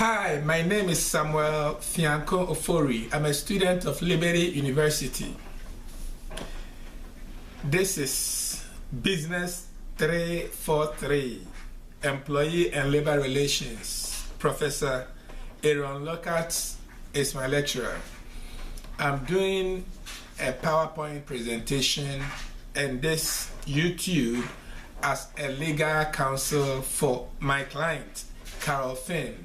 Hi, my name is Samuel Fianko-Ofori. I'm a student of Liberty University. This is Business 343, Employee and Labor Relations. Professor Aaron Lockhart is my lecturer. I'm doing a PowerPoint presentation and this YouTube as a legal counsel for my client, Carol Finn.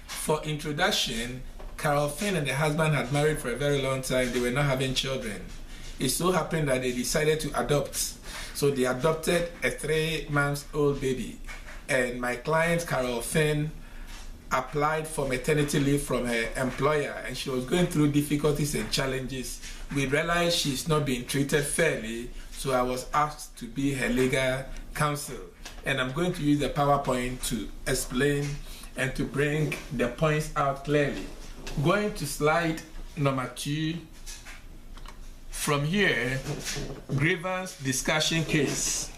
For introduction, Carol Finn and the husband had married for a very long time. They were not having children. It so happened that they decided to adopt. So they adopted a 3-month-old baby. And my client, Carol Finn, applied for maternity leave from her employer, and she was going through difficulties and challenges. We realized she's not being treated fairly, so I was asked to be her legal counsel. And I'm going to use the PowerPoint to explain and to bring the points out clearly. Going to slide number 2. From here, grievance discussion case.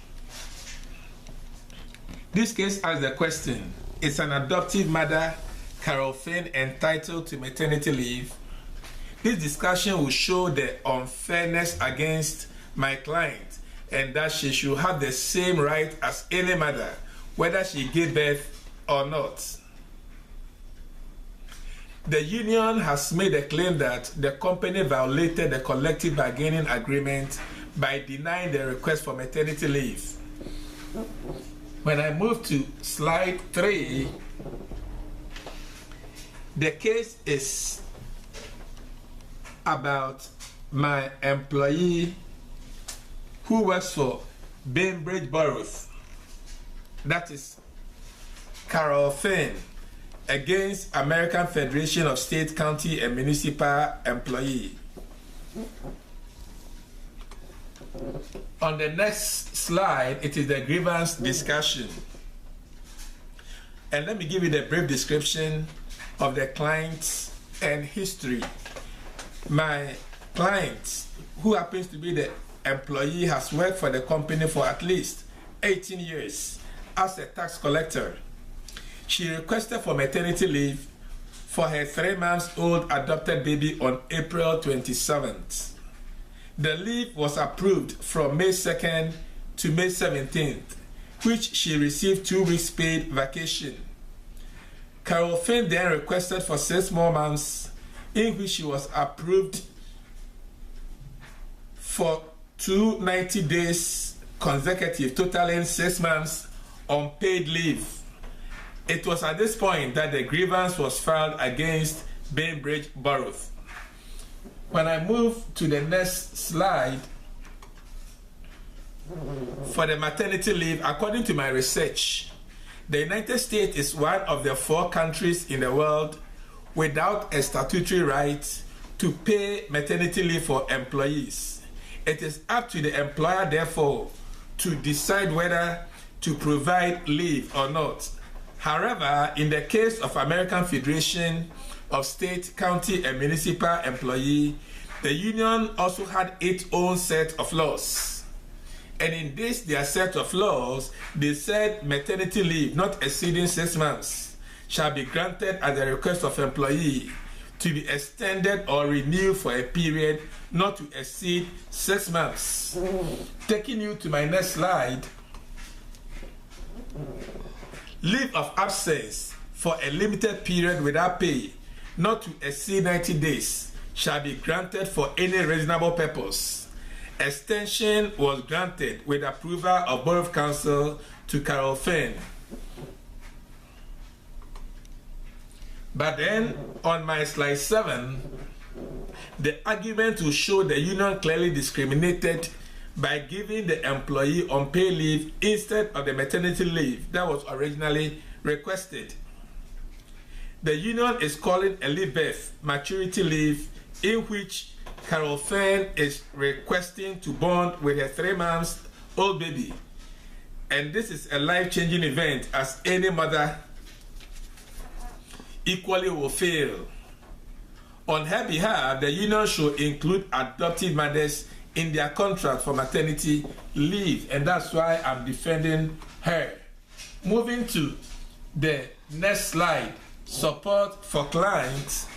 This case asks the question, is an adoptive mother, Carol Finn, entitled to maternity leave? This discussion will show the unfairness against my client and that she should have the same right as any mother, whether she gave birth or not. The union has made a claim that the company violated the collective bargaining agreement by denying the request for maternity leave. When I move to slide 3, the case is about my employee who works for Bainbridge Borough. That is Carol Finn against American Federation of State, County, and Municipal Employee. On the next slide, it is the grievance discussion. And let me give you the brief description of the client and history. My client, who happens to be the employee, has worked for the company for at least 18 years as a tax collector. She requested for maternity leave for her 3-month-old adopted baby on April 27th. The leave was approved from May 2nd to May 17th, which she received 2 weeks paid vacation. Carol Finn then requested for 6 more months, in which she was approved for 290 days consecutive, totaling 6 months unpaid leave. It was at this point that the grievance was filed against Bainbridge Borough. When I move to the next slide, for the maternity leave, according to my research, the United States is one of the 4 countries in the world without a statutory right to pay maternity leave for employees. It is up to the employer, therefore, to decide whether to provide leave or not. However, in the case of American Federation of State, County, and Municipal Employee, the union also had its own set of laws. And in this, their set of laws, they said maternity leave not exceeding 6 months shall be granted at the request of employee to be extended or renewed for a period not to exceed 6 months. Taking you to my next slide, leave of absence for a limited period without pay, not to exceed 90 days, shall be granted for any reasonable purpose. Extension was granted with approval of Borough Council to Carol Finn. But then, on my slide 7, the argument will show the union clearly discriminated by giving the employee unpaid leave instead of the maternity leave that was originally requested. The union is calling a leave birth maturity leave, in which Carol Finn is requesting to bond with her 3-month-old baby. And this is a life-changing event, as any mother equally will feel. On her behalf, the union should include adoptive mothers in their contract for maternity leave, and that's why I'm defending her. Moving to the next slide, support for clients,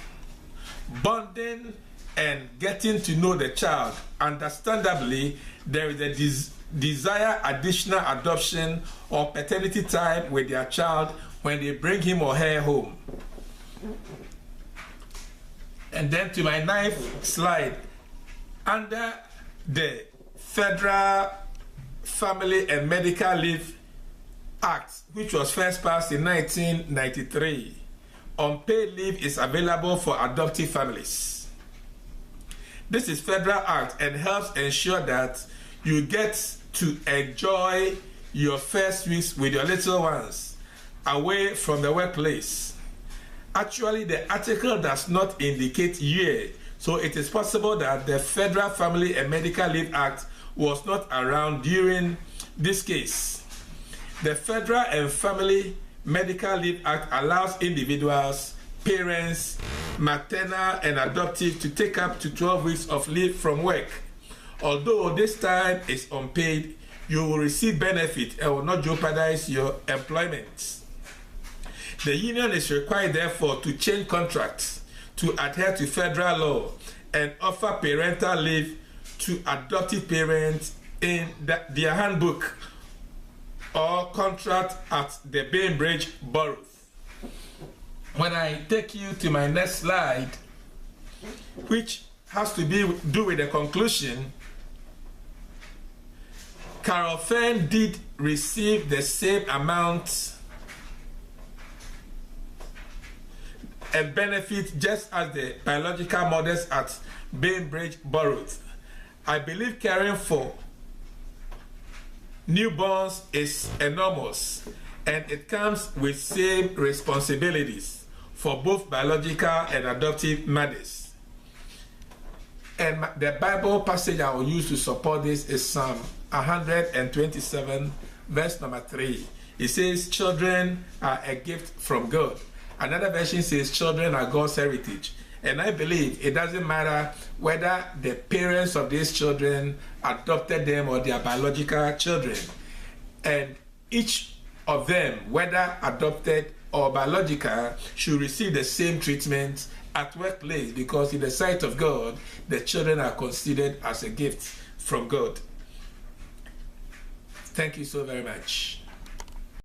bonding and getting to know the child. Understandably, there is a desire additional adoption or paternity time with their child when they bring him or her home. And then to my 9th slide, under the Federal Family and Medical Leave Act, which was first passed in 1993, unpaid leave is available for adoptive families. This is federal act and helps ensure that you get to enjoy your first weeks with your little ones away from the workplace. Actually, the article does not indicate year, so it is possible that the Federal Family and Medical Leave Act was not around during this case. The Federal and Family Medical Leave Act allows individuals, parents, maternal and adoptive to take up to 12 weeks of leave from work. Although this time is unpaid, you will receive benefit and will not jeopardize your employment. The union is required, therefore, to change contracts to adhere to federal law and offer parental leave to adoptive parents in their handbook or contract at the Bainbridge Borough. When I take you to my next slide, which has to do with the conclusion, Carol Fern did receive the same amount and benefit just as the biological mothers at Bainbridge Borough. I believe caring for newborns is enormous, and it comes with same responsibilities for both biological and adoptive mothers. And the Bible passage I will use to support this is Psalm 127, verse number 3. It says, children are a gift from God. Another version says, children are God's heritage. And I believe it doesn't matter whether the parents of these children adopted them or their biological children. And each of them, whether adopted or biological, should receive the same treatment at workplace, because in the sight of God, the children are considered as a gift from God. Thank you so very much.